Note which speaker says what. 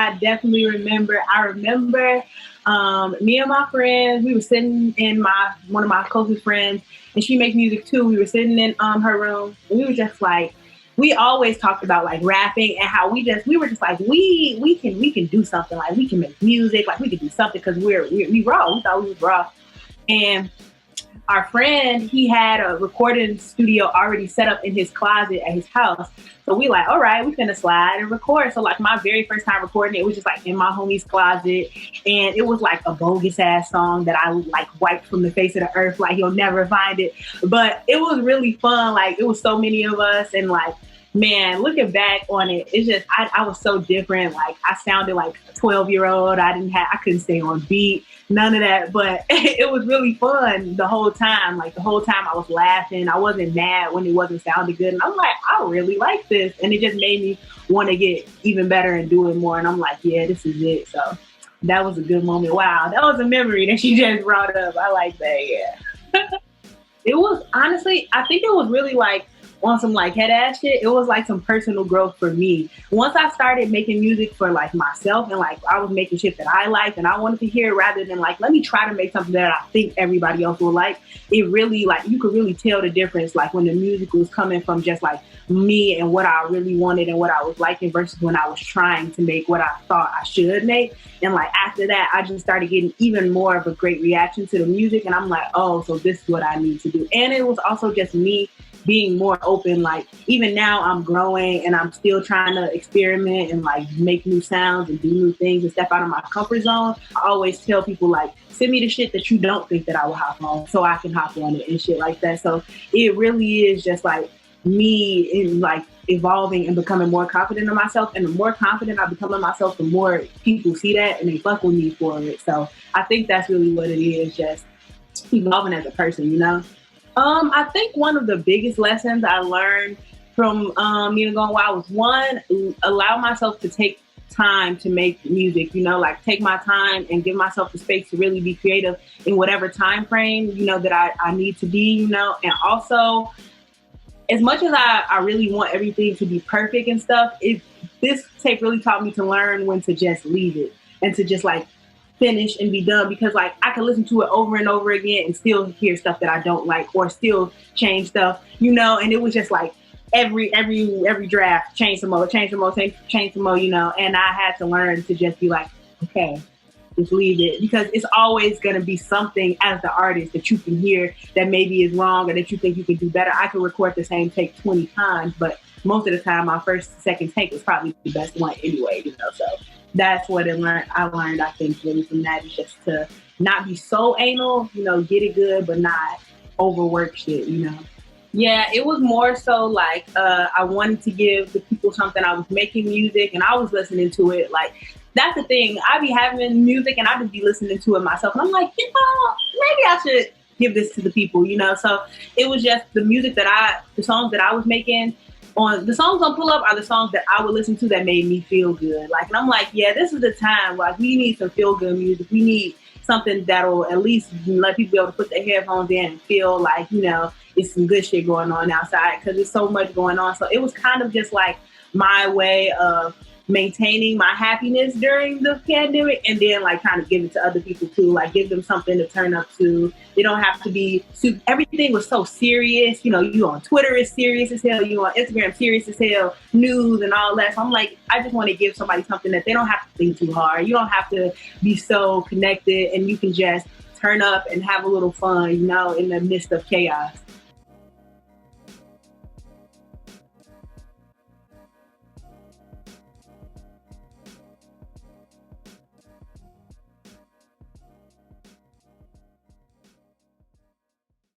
Speaker 1: I definitely remember. I remember me and my friends, we were sitting in one of my closest friends, and she makes music too. We were sitting in her room, and we were just like, we always talked about like rapping and how we were just like, we can do something, like we can make music, like we can do something, because we raw. We thought we was raw. And our friend, he had a recording studio already set up in his closet at his house. So we like, all right, we finna slide and record. So like my very first time recording it was just like in my homie's closet. And it was like a bogus ass song that I like wiped from the face of the earth. Like you'll never find it. But it was really fun. Like it was so many of us, and like, man, looking back on it, it's just, I was so different. Like I sounded like a 12-year-old. I couldn't stay on beat, none of that. But it was really fun the whole time. Like the whole time I was laughing. I wasn't mad when it wasn't sounding good. And I'm like, I really like this. And it just made me want to get even better and do it more. And I'm like, yeah, this is it. So that was a good moment. Wow, that was a memory that she just brought up. I like that, yeah. It was, honestly, I think it was really like, on some like head ass shit, it was like some personal growth for me. Once I started making music for like myself, and like I was making shit that I liked and I wanted to hear, rather than like, let me try to make something that I think everybody else will like, it really like, you could really tell the difference, like when the music was coming from just like me and what I really wanted and what I was liking, versus when I was trying to make what I thought I should make. And like after that, I just started getting even more of a great reaction to the music, and I'm like, oh, so this is what I need to do. And it was also just me being more open. Like even now I'm growing and I'm still trying to experiment and like make new sounds and do new things and step out of my comfort zone. I always tell people like, send me the shit that you don't think that I will hop on, so I can hop on it and shit like that. So it really is just like me in like evolving and becoming more confident in myself. And the more confident I become in myself, the more people see that and they fuck with me for it. So I think that's really what it is, just evolving as a person, you know? I think one of the biggest lessons I learned from going wild was, one, allow myself to take time to make music, you know, like take my time and give myself the space to really be creative in whatever time frame, you know, that I need to be, you know. And also, as much as I really want everything to be perfect and stuff, this tape really taught me to learn when to just leave it and to just like finish and be done, because like I can listen to it over and over again and still hear stuff that I don't like, or still change stuff, you know. And it was just like every draft, change some more, you know. And I had to learn to just be like, okay, just leave it, because it's always going to be something as the artist that you can hear that maybe is wrong or that you think you can do better. I could record the same take 20 times, but most of the time my second take was probably the best one anyway, you know. So that's what I learned, I think, really from that, is just to not be so anal, you know, get it good, but not overwork shit, you know. Yeah, it was more so like I wanted to give the people something. I was making music and I was listening to it. Like, that's the thing. I be having music and I just be listening to it myself. And I'm like, you know, maybe I should give this to the people, you know. So it was just the songs that I was making. The songs on Pull Up are the songs that I would listen to that made me feel good. Like, and I'm like, yeah, this is the time. Like, we need some feel good music. We need something that'll at least let people be able to put their headphones in and feel like, you know, it's some good shit going on outside, because there's so much going on. So it was kind of just like my way of maintaining my happiness during the pandemic, and then like kind of give it to other people too, like give them something to turn up to. They don't have to be everything was so serious, you know. You on Twitter is serious as hell, you on Instagram serious as hell, news and all that. So I'm like, I just want to give somebody something that they don't have to think too hard. You don't have to be so connected, and you can just turn up and have a little fun, you know, in the midst of chaos.